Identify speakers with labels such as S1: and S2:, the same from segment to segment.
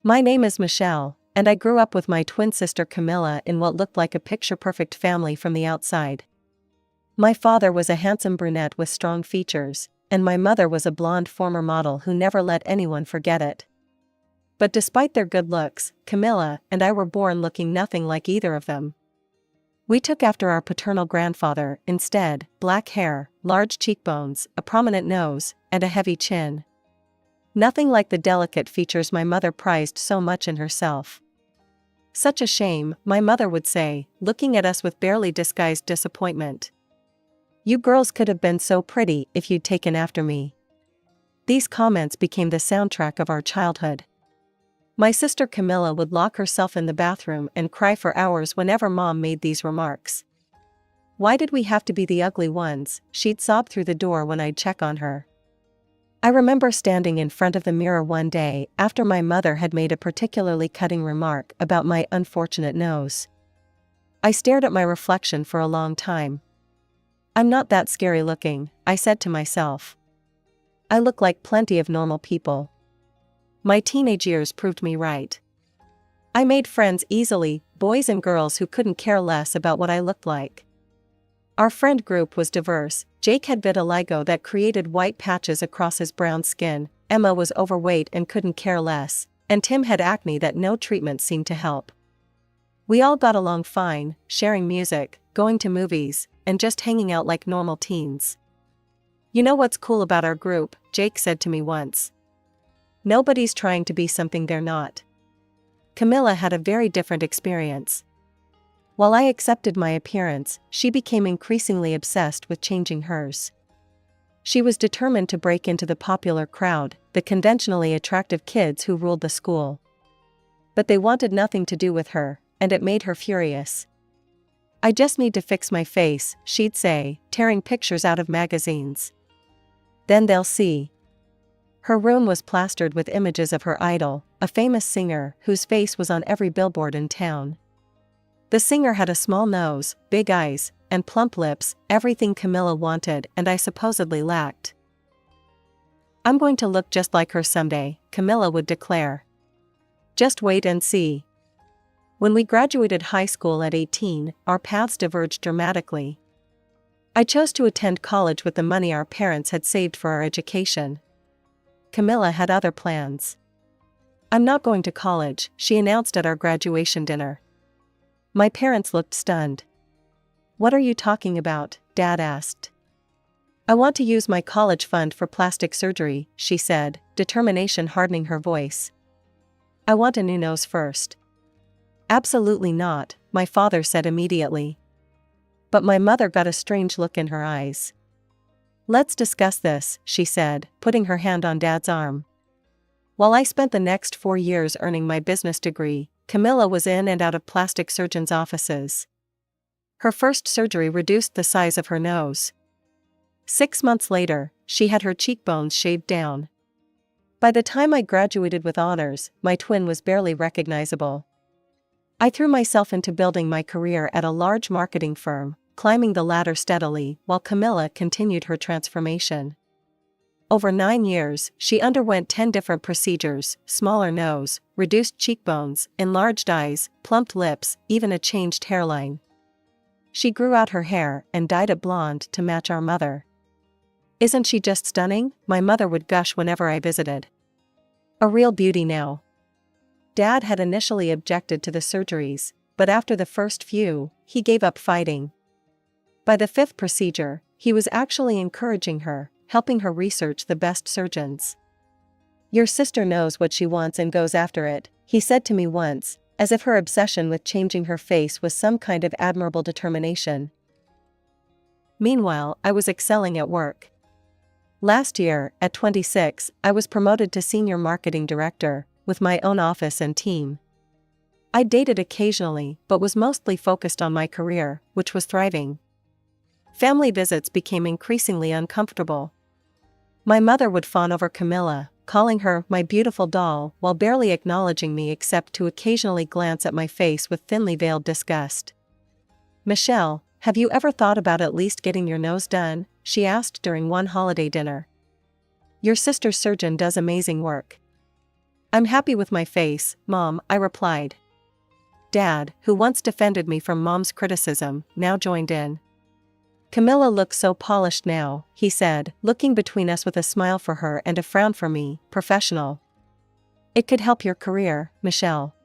S1: My name is Michelle, and I grew up with my twin sister Camilla in what looked like a picture-perfect family from the outside. My father was a handsome brunette with strong features, and my mother was a blonde former model who never let anyone forget it. But despite their good looks, Camilla and I were born looking nothing like either of them. We took after our paternal grandfather instead: black hair, large cheekbones, a prominent nose, and a heavy chin. Nothing like the delicate features my mother prized so much in herself. "Such a shame," my mother would say, looking at us with barely disguised disappointment. "You girls could have been so pretty if you'd taken after me." These comments became the soundtrack of our childhood. My sister Camilla would lock herself in the bathroom and cry for hours whenever Mom made these remarks. "Why did we have to be the ugly ones?" she'd sob through the door when I'd check on her. I remember standing in front of the mirror one day after my mother had made a particularly cutting remark about my unfortunate nose. I stared at my reflection for a long time. "I'm not that scary looking," I said to myself. "I look like plenty of normal people." My teenage years proved me right. I made friends easily, boys and girls who couldn't care less about what I looked like. Our friend group was diverse. Jake had vitiligo that created white patches across his brown skin, Emma was overweight and couldn't care less, and Tim had acne that no treatment seemed to help. We all got along fine, sharing music, going to movies, and just hanging out like normal teens. "You know what's cool about our group?" Jake said to me once. "Nobody's trying to be something they're not." Camilla had a very different experience. While I accepted my appearance, she became increasingly obsessed with changing hers. She was determined to break into the popular crowd, the conventionally attractive kids who ruled the school. But they wanted nothing to do with her, and it made her furious. "I just need to fix my face," she'd say, tearing pictures out of magazines. "Then they'll see." Her room was plastered with images of her idol, a famous singer whose face was on every billboard in town. The singer had a small nose, big eyes, and plump lips, everything Camilla wanted and I supposedly lacked. "I'm going to look just like her someday," Camilla would declare. "Just wait and see." When we graduated high school at 18, our paths diverged dramatically. I chose to attend college with the money our parents had saved for our education. Camilla had other plans. "I'm not going to college," she announced at our graduation dinner. My parents looked stunned. "What are you talking about?" Dad asked. "I want to use my college fund for plastic surgery," she said, determination hardening her voice. "I want a new nose first." "Absolutely not," my father said immediately. But my mother got a strange look in her eyes. "Let's discuss this," she said, putting her hand on Dad's arm. While I spent the next 4 years earning my business degree, Camilla was in and out of plastic surgeons' offices. Her first surgery reduced the size of her nose. 6 months later, she had her cheekbones shaved down. By the time I graduated with honors, my twin was barely recognizable. I threw myself into building my career at a large marketing firm, climbing the ladder steadily while Camilla continued her transformation. Over 9 years, she underwent 10 different procedures: smaller nose, reduced cheekbones, enlarged eyes, plumped lips, even a changed hairline. She grew out her hair and dyed it blonde to match our mother. "Isn't she just stunning?" my mother would gush whenever I visited. "A real beauty now." Dad had initially objected to the surgeries, but after the first few, he gave up fighting. By the 5th procedure, he was actually encouraging her, helping her research the best surgeons. "Your sister knows what she wants and goes after it," he said to me once, as if her obsession with changing her face was some kind of admirable determination. Meanwhile, I was excelling at work. Last year, at 26, I was promoted to senior marketing director, with my own office and team. I dated occasionally, but was mostly focused on my career, which was thriving. Family visits became increasingly uncomfortable. My mother would fawn over Camilla, calling her my beautiful doll while barely acknowledging me except to occasionally glance at my face with thinly veiled disgust. "Michelle, have you ever thought about at least getting your nose done?" she asked during one holiday dinner. "Your sister's surgeon does amazing work." I'm happy with my face, Mom, I replied. Dad, who once defended me from Mom's criticism, now joined in. Camilla looks so polished now, he said, looking between us with a smile for her and a frown for me, professional. It could help your career, Michelle.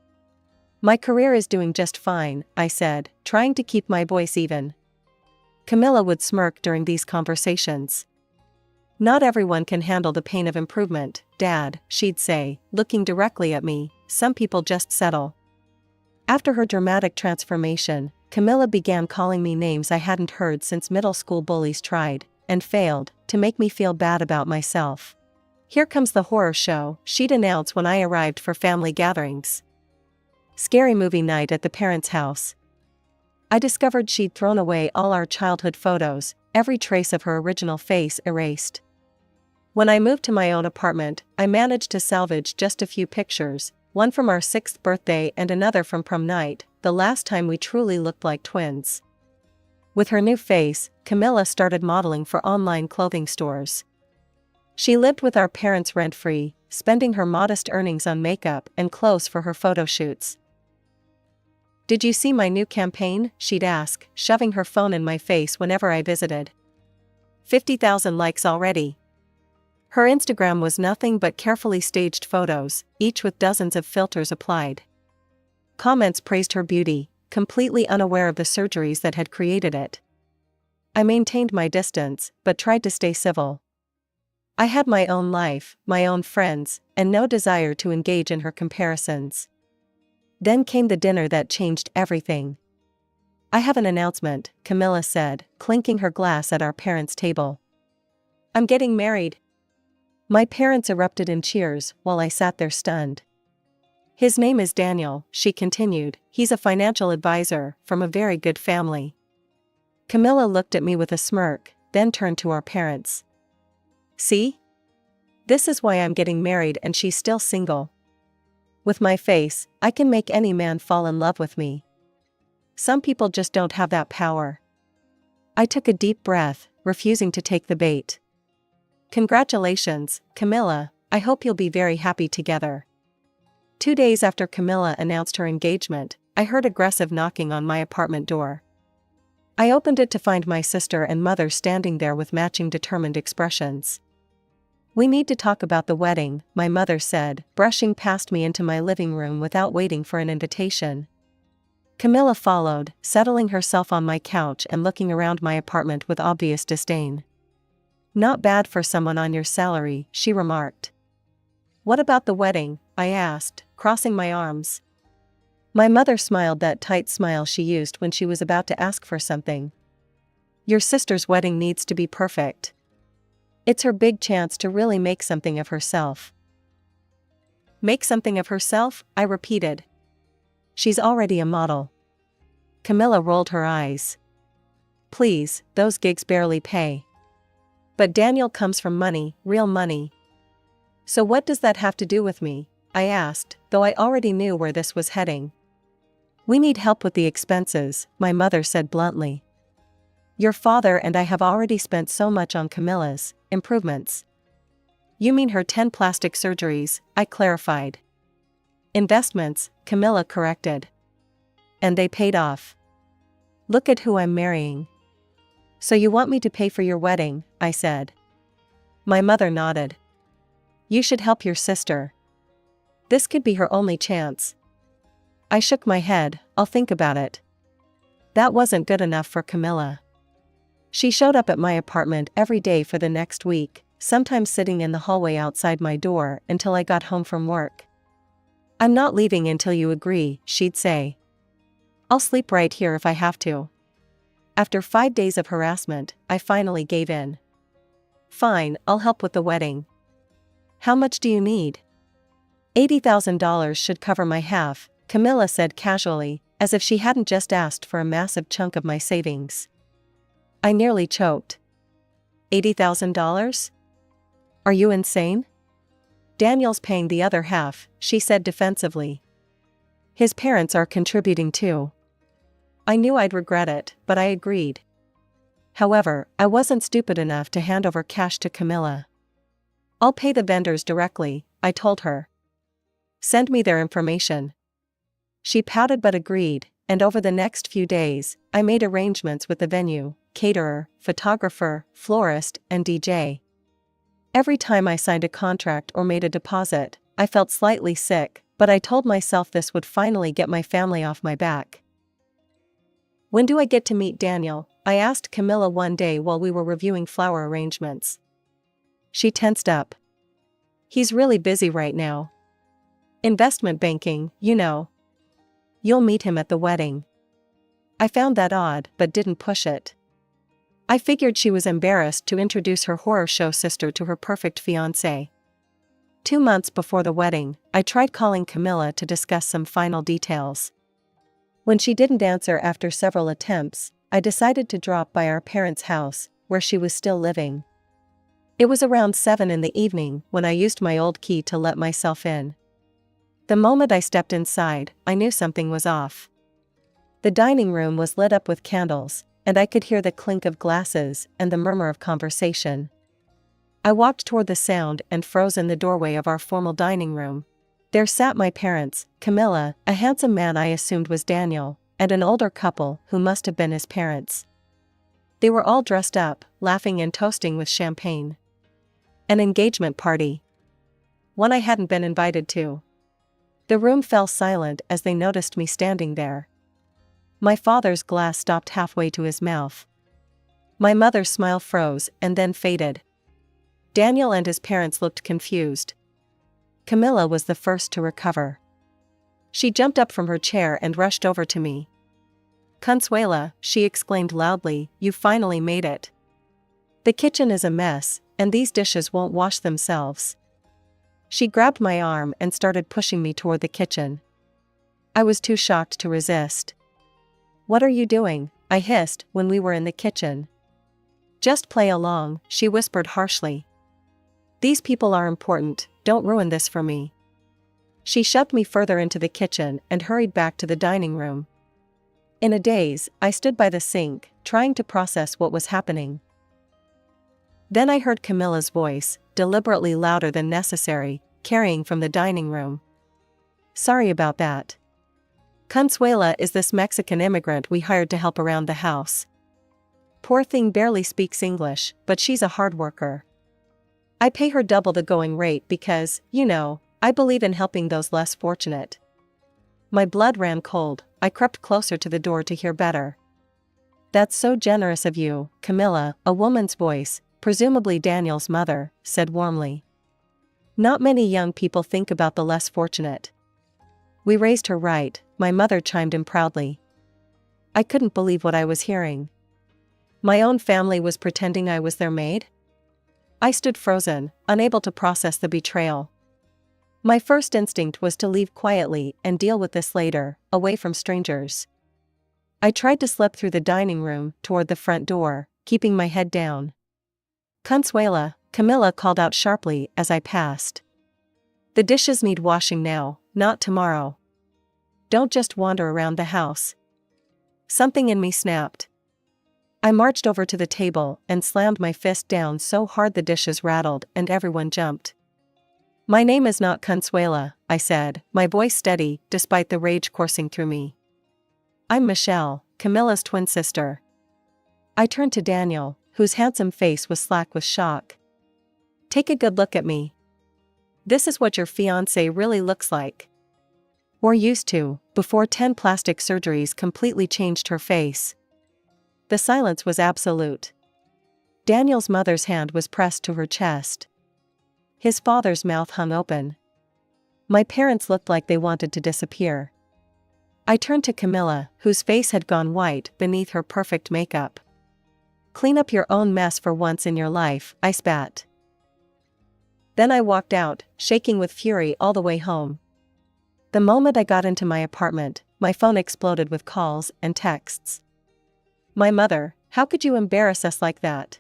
S1: My career is doing just fine, I said, trying to keep my voice even. Camilla would smirk during these conversations. Not everyone can handle the pain of improvement, Dad, she'd say, looking directly at me. Some people just settle. After her dramatic transformation, Camilla began calling me names I hadn't heard since middle school bullies tried, and failed, to make me feel bad about myself. Here comes the horror show, she'd announce when I arrived for family gatherings. Scary movie night at the parents' house. I discovered she'd thrown away all our childhood photos, every trace of her original face erased. When I moved to my own apartment, I managed to salvage just a few pictures, one from our 6th birthday and another from prom night, the last time we truly looked like twins. With her new face, Camilla started modeling for online clothing stores. She lived with our parents rent-free, spending her modest earnings on makeup and clothes for her photo shoots. Did you see my new campaign? She'd ask, shoving her phone in my face whenever I visited. 50,000 likes already. Her Instagram was nothing but carefully staged photos, each with dozens of filters applied. Comments praised her beauty, completely unaware of the surgeries that had created it. I maintained my distance, but tried to stay civil. I had my own life, my own friends, and no desire to engage in her comparisons. Then came the dinner that changed everything. I have an announcement, Camilla said, clinking her glass at our parents' table. I'm getting married. My parents erupted in cheers while I sat there stunned. His name is Daniel, she continued. He's a financial advisor from a very good family. Camilla looked at me with a smirk, then turned to our parents. See? This is why I'm getting married and she's still single. With my face, I can make any man fall in love with me. Some people just don't have that power. I took a deep breath, refusing to take the bait. Congratulations, Camilla, I hope you'll be very happy together. 2 days after Camilla announced her engagement, I heard aggressive knocking on my apartment door. I opened it to find my sister and mother standing there with matching determined expressions. We need to talk about the wedding, my mother said, brushing past me into my living room without waiting for an invitation. Camilla followed, settling herself on my couch and looking around my apartment with obvious disdain. Not bad for someone on your salary, she remarked. What about the wedding? I asked, crossing my arms. My mother smiled that tight smile she used when she was about to ask for something. Your sister's wedding needs to be perfect. It's her big chance to really make something of herself. Make something of herself? I repeated. She's already a model. Camilla rolled her eyes. Please, those gigs barely pay. But Daniel comes from money, real money. So what does that have to do with me? I asked, though I already knew where this was heading. We need help with the expenses, my mother said bluntly. Your father and I have already spent so much on Camilla's improvements. You mean her 10 plastic surgeries, I clarified. Investments, Camilla corrected. And they paid off. Look at who I'm marrying. So you want me to pay for your wedding, I said. My mother nodded. You should help your sister. This could be her only chance. I shook my head, I'll think about it. That wasn't good enough for Camilla. She showed up at my apartment every day for the next week, sometimes sitting in the hallway outside my door until I got home from work. I'm not leaving until you agree, she'd say. I'll sleep right here if I have to. After 5 days of harassment, I finally gave in. Fine, I'll help with the wedding. How much do you need? $80,000 should cover my half, Camilla said casually, as if she hadn't just asked for a massive chunk of my savings. I nearly choked. $80,000? Are you insane? Daniel's paying the other half, she said defensively. His parents are contributing too. I knew I'd regret it, but I agreed. However, I wasn't stupid enough to hand over cash to Camilla. I'll pay the vendors directly, I told her. Send me their information. She pouted but agreed, and over the next few days, I made arrangements with the venue, caterer, photographer, florist, and DJ. Every time I signed a contract or made a deposit, I felt slightly sick, but I told myself this would finally get my family off my back. When do I get to meet Daniel? I asked Camilla one day while we were reviewing flower arrangements. She tensed up. He's really busy right now. Investment banking, you know. You'll meet him at the wedding. I found that odd, but didn't push it. I figured she was embarrassed to introduce her horror show sister to her perfect fiancé. 2 months before the wedding, I tried calling Camilla to discuss some final details. When she didn't answer after several attempts, I decided to drop by our parents' house, where she was still living. It was around 7 in the evening when I used my old key to let myself in. The moment I stepped inside, I knew something was off. The dining room was lit up with candles, and I could hear the clink of glasses and the murmur of conversation. I walked toward the sound and froze in the doorway of our formal dining room. There sat my parents, Camilla, a handsome man I assumed was Daniel, and an older couple who must have been his parents. They were all dressed up, laughing and toasting with champagne. An engagement party. One I hadn't been invited to. The room fell silent as they noticed me standing there. My father's glass stopped halfway to his mouth. My mother's smile froze and then faded. Daniel and his parents looked confused. Camilla was the first to recover. She jumped up from her chair and rushed over to me. "Consuela," she exclaimed loudly, "you finally made it. The kitchen is a mess, and these dishes won't wash themselves." She grabbed my arm and started pushing me toward the kitchen. I was too shocked to resist. "What are you doing?" I hissed when we were in the kitchen. "Just play along," she whispered harshly. "These people are important, don't ruin this for me." She shoved me further into the kitchen and hurried back to the dining room. In a daze, I stood by the sink, trying to process what was happening. Then I heard Camilla's voice, deliberately louder than necessary, carrying from the dining room. "Sorry about that. Consuela is this Mexican immigrant we hired to help around the house. Poor thing barely speaks English, but she's a hard worker. I pay her double the going rate because, you know, I believe in helping those less fortunate." My blood ran cold. I crept closer to the door to hear better. "That's so generous of you, Camilla," a woman's voice, presumably Daniel's mother, said warmly. "Not many young people think about the less fortunate." "We raised her right," my mother chimed in proudly. I couldn't believe what I was hearing. My own family was pretending I was their maid? I stood frozen, unable to process the betrayal. My first instinct was to leave quietly and deal with this later, away from strangers. I tried to slip through the dining room toward the front door, keeping my head down. "Consuela," Camilla called out sharply as I passed. "The dishes need washing now, not tomorrow. Don't just wander around the house." Something in me snapped. I marched over to the table and slammed my fist down so hard the dishes rattled and everyone jumped. "My name is not Consuela," I said, my voice steady despite the rage coursing through me. "I'm Michelle, Camilla's twin sister." I turned to Daniel, whose handsome face was slack with shock. "Take a good look at me. This is what your fiancé really looks like." "We're used to," before 10 plastic surgeries completely changed her face. The silence was absolute. Daniel's mother's hand was pressed to her chest. His father's mouth hung open. My parents looked like they wanted to disappear. I turned to Camilla, whose face had gone white beneath her perfect makeup. "Clean up your own mess for once in your life," I spat. Then I walked out, shaking with fury all the way home. The moment I got into my apartment, my phone exploded with calls and texts. My mother, "How could you embarrass us like that?"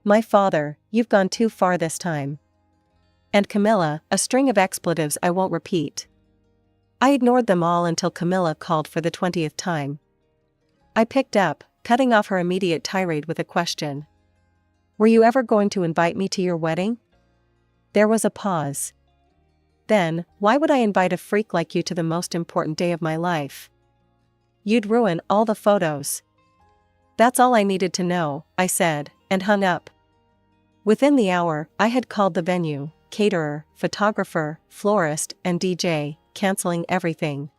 S1: My father, "You've gone too far this time." And Camilla, a string of expletives I won't repeat. I ignored them all until Camilla called for the 20th time. I picked up, cutting off her immediate tirade with a question. "Were you ever going to invite me to your wedding?" There was a pause. Then, why would I invite a freak like you to the most important day of my life? You'd ruin all the photos. That's all I needed to know, I said, and hung up. Within the hour, I had called the venue, caterer, photographer, florist, and DJ, canceling everything.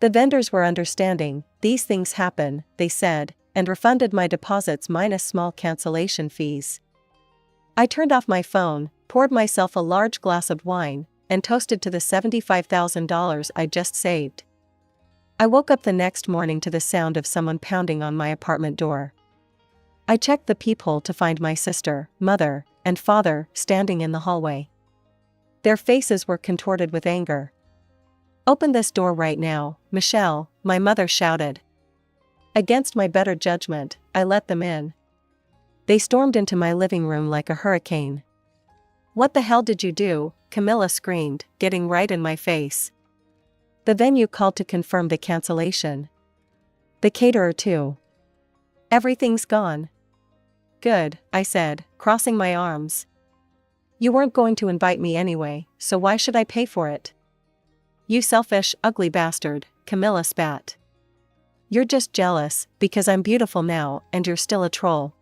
S1: The vendors were understanding. These things happen, they said, and refunded my deposits minus small cancellation fees. I turned off my phone, poured myself a large glass of wine, and toasted to the $75,000 I'd just saved. I woke up the next morning to the sound of someone pounding on my apartment door. I checked the peephole to find my sister, mother, and father standing in the hallway. Their faces were contorted with anger. "Open this door right now, Michelle," my mother shouted. Against my better judgment, I let them in. They stormed into my living room like a hurricane. "What the hell did you do?" Camilla screamed, getting right in my face. The venue called to confirm the cancellation. The caterer too. "Everything's gone." "Good," I said, crossing my arms. "You weren't going to invite me anyway, so why should I pay for it?" "You selfish, ugly bastard," Camilla spat. "You're just jealous, because I'm beautiful now and you're still a troll."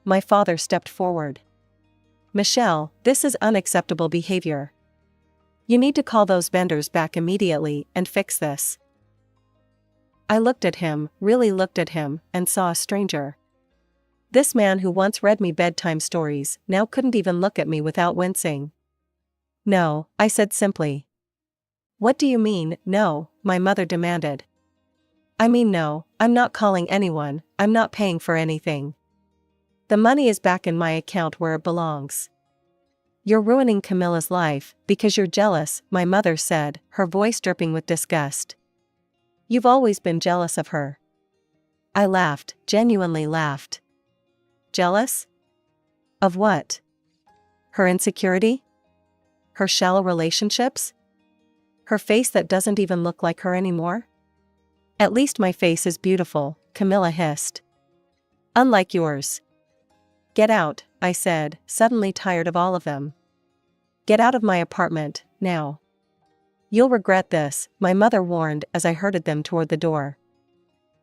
S1: My father stepped forward. "Michelle, this is unacceptable behavior. You need to call those vendors back immediately and fix this." I looked at him, really looked at him, and saw a stranger. This man who once read me bedtime stories now couldn't even look at me without wincing. "No," I said simply. "What do you mean, no?" my mother demanded. "I mean no, I'm not calling anyone, I'm not paying for anything. The money is back in my account where it belongs." "You're ruining Camilla's life, because you're jealous," my mother said, her voice dripping with disgust. "You've always been jealous of her." I laughed, genuinely laughed. "Jealous? Of what? Her insecurity? Her shallow relationships? Her face that doesn't even look like her anymore?" "At least my face is beautiful," Camilla hissed. "Unlike yours." "Get out," I said, suddenly tired of all of them. "Get out of my apartment, now." "You'll regret this," my mother warned as I herded them toward the door.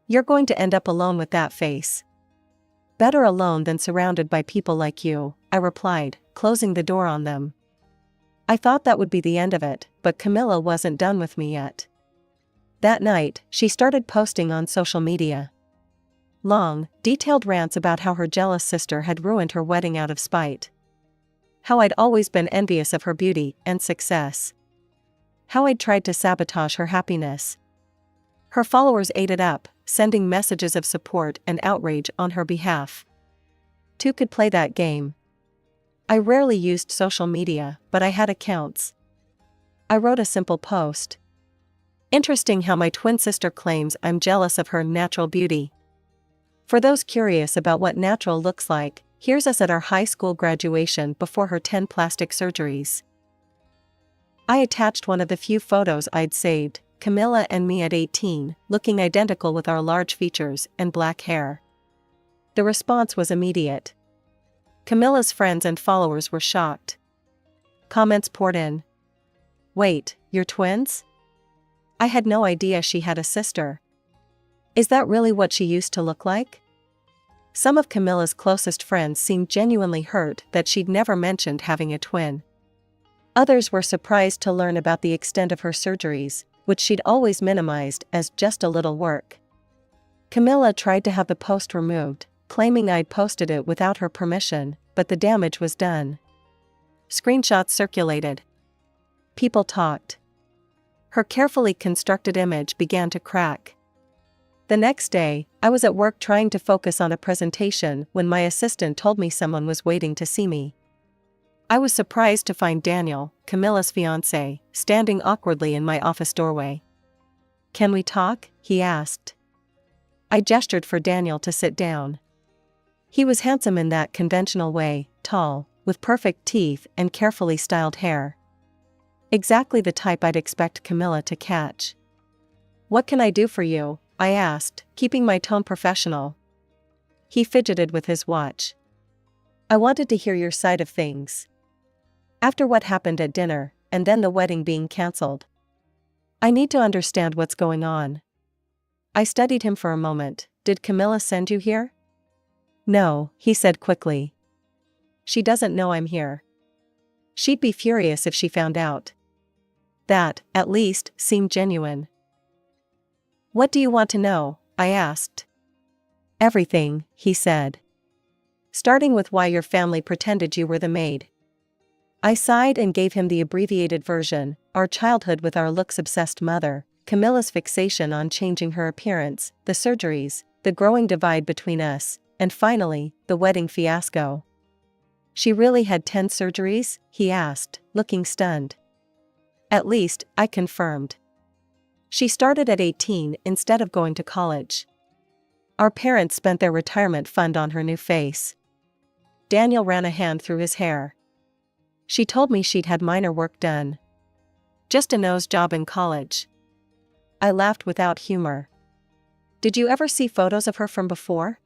S1: "You're going to end up alone with that face." "Better alone than surrounded by people like you," I replied, closing the door on them. I thought that would be the end of it, but Camilla wasn't done with me yet. That night, she started posting on social media long, detailed rants about how her jealous sister had ruined her wedding out of spite. How I'd always been envious of her beauty and success. How I'd tried to sabotage her happiness. Her followers ate it up, sending messages of support and outrage on her behalf. Two could play that game. I rarely used social media, but I had accounts. I wrote a simple post. "Interesting how my twin sister claims I'm jealous of her natural beauty. For those curious about what natural looks like, here's us at our high school graduation before her 10 plastic surgeries." I attached one of the few photos I'd saved, Camilla and me at 18, looking identical with our large features and black hair. The response was immediate. Camilla's friends and followers were shocked. Comments poured in. "Wait, you're twins? I had no idea she had a sister. Is that really what she used to look like?" Some of Camilla's closest friends seemed genuinely hurt that she'd never mentioned having a twin. Others were surprised to learn about the extent of her surgeries, which she'd always minimized as just a little work. Camilla tried to have the post removed, claiming I'd posted it without her permission, but the damage was done. Screenshots circulated. People talked. Her carefully constructed image began to crack. The next day, I was at work trying to focus on a presentation when my assistant told me someone was waiting to see me. I was surprised to find Daniel, Camilla's fiancé, standing awkwardly in my office doorway. "Can we talk?" he asked. I gestured for Daniel to sit down. He was handsome in that conventional way, tall, with perfect teeth and carefully styled hair. Exactly the type I'd expect Camilla to catch. "What can I do for you?" I asked, keeping my tone professional. He fidgeted with his watch. "I wanted to hear your side of things. After what happened at dinner, and then the wedding being cancelled. I need to understand what's going on. I studied him for a moment. Did Camilla send you here? No, he said quickly. She doesn't know I'm here. She'd be furious if she found out. That, at least, seemed genuine. What do you want to know? I asked. Everything, he said. Starting with why your family pretended you were the maid. I sighed and gave him the abbreviated version: our childhood with our looks-obsessed mother, Camilla's fixation on changing her appearance, the surgeries, the growing divide between us, and finally, the wedding fiasco. She really had 10 surgeries? He asked, looking stunned. At least, I confirmed. She started at 18 instead of going to college. Our parents spent their retirement fund on her new face. Daniel ran a hand through his hair. She told me she'd had minor work done. Just a nose job in college. I laughed without humor. Did you ever see photos of her from before?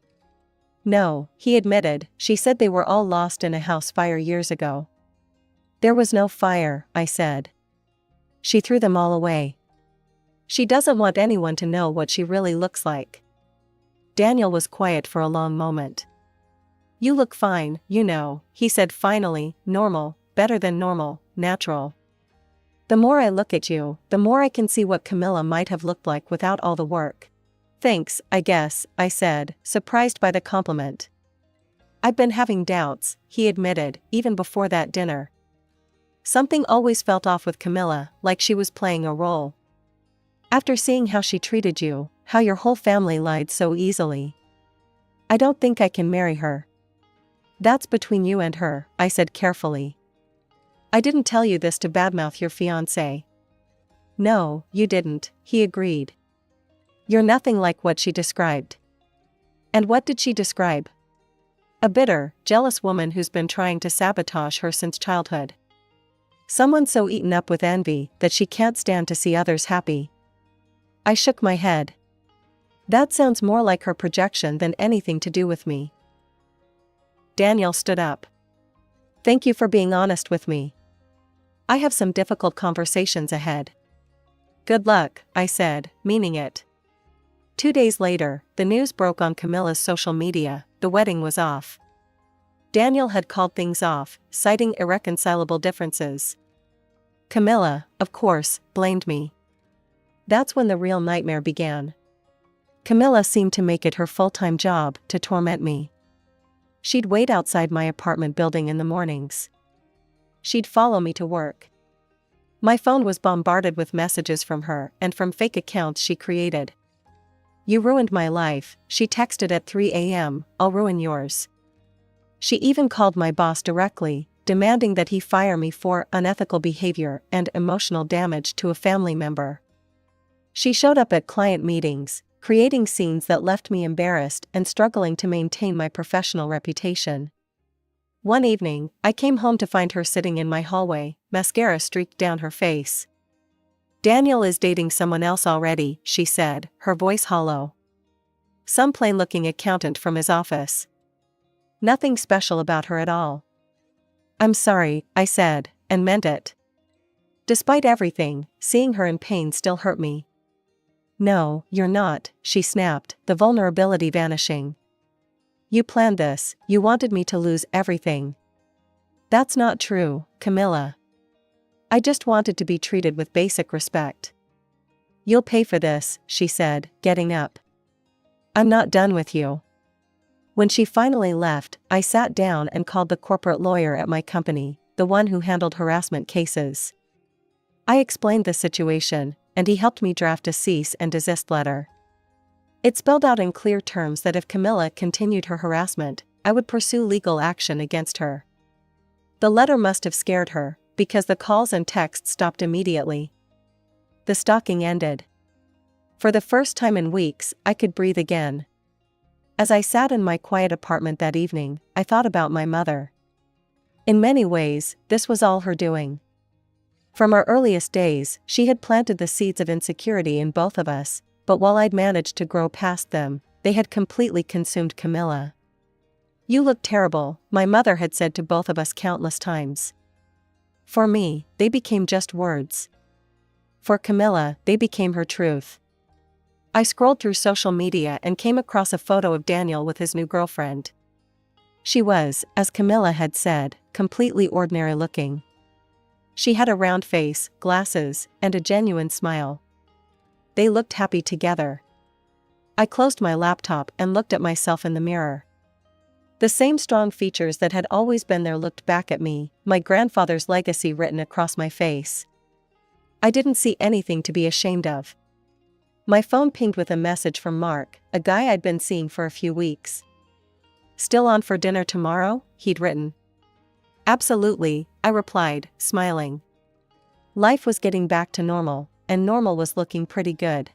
S1: No, he admitted. She said they were all lost in a house fire years ago. There was no fire, I said. She threw them all away. She doesn't want anyone to know what she really looks like. Daniel was quiet for a long moment. You look fine, you know, he said finally. Normal, better than normal, natural. The more I look at you, the more I can see what Camilla might have looked like without all the work. Thanks, I guess, I said, surprised by the compliment. I've been having doubts, he admitted, even before that dinner. Something always felt off with Camilla, like she was playing a role. After seeing how she treated you, how your whole family lied so easily. I don't think I can marry her. That's between you and her, I said carefully. I didn't tell you this to badmouth your fiancé. No, you didn't, he agreed. You're nothing like what she described. And what did she describe? A bitter, jealous woman who's been trying to sabotage her since childhood. Someone so eaten up with envy that she can't stand to see others happy. I shook my head. That sounds more like her projection than anything to do with me. Daniel stood up. Thank you for being honest with me. I have some difficult conversations ahead. Good luck, I said, meaning it. 2 days later, the news broke on Camilla's social media: the wedding was off. Daniel had called things off, citing irreconcilable differences. Camilla, of course, blamed me. That's when the real nightmare began. Camilla seemed to make it her full-time job to torment me. She'd wait outside my apartment building in the mornings. She'd follow me to work. My phone was bombarded with messages from her and from fake accounts she created. You ruined my life, she texted at 3 a.m., I'll ruin yours. She even called my boss directly, demanding that he fire me for unethical behavior and emotional damage to a family member. She showed up at client meetings, creating scenes that left me embarrassed and struggling to maintain my professional reputation. One evening, I came home to find her sitting in my hallway, mascara streaked down her face. Daniel is dating someone else already, she said, her voice hollow. Some plain-looking accountant from his office. Nothing special about her at all. I'm sorry, I said, and meant it. Despite everything, seeing her in pain still hurt me. No, you're not, she snapped, the vulnerability vanishing. You planned this, you wanted me to lose everything. That's not true, Camilla. I just wanted to be treated with basic respect. You'll pay for this, she said, getting up. I'm not done with you. When she finally left, I sat down and called the corporate lawyer at my company, the one who handled harassment cases. I explained the situation, and he helped me draft a cease and desist letter. It spelled out in clear terms that if Camilla continued her harassment, I would pursue legal action against her. The letter must have scared her, because the calls and texts stopped immediately. The stalking ended. For the first time in weeks, I could breathe again. As I sat in my quiet apartment that evening, I thought about my mother. In many ways, this was all her doing. From our earliest days, she had planted the seeds of insecurity in both of us, but while I'd managed to grow past them, they had completely consumed Camilla. You look terrible, my mother had said to both of us countless times. For me, they became just words. For Camilla, they became her truth. I scrolled through social media and came across a photo of Daniel with his new girlfriend. She was, as Camilla had said, completely ordinary looking. She had a round face, glasses, and a genuine smile. They looked happy together. I closed my laptop and looked at myself in the mirror. The same strong features that had always been there looked back at me, my grandfather's legacy written across my face. I didn't see anything to be ashamed of. My phone pinged with a message from Mark, a guy I'd been seeing for a few weeks. "Still on for dinner tomorrow?" he'd written. "Absolutely," I replied, smiling. Life was getting back to normal, and normal was looking pretty good.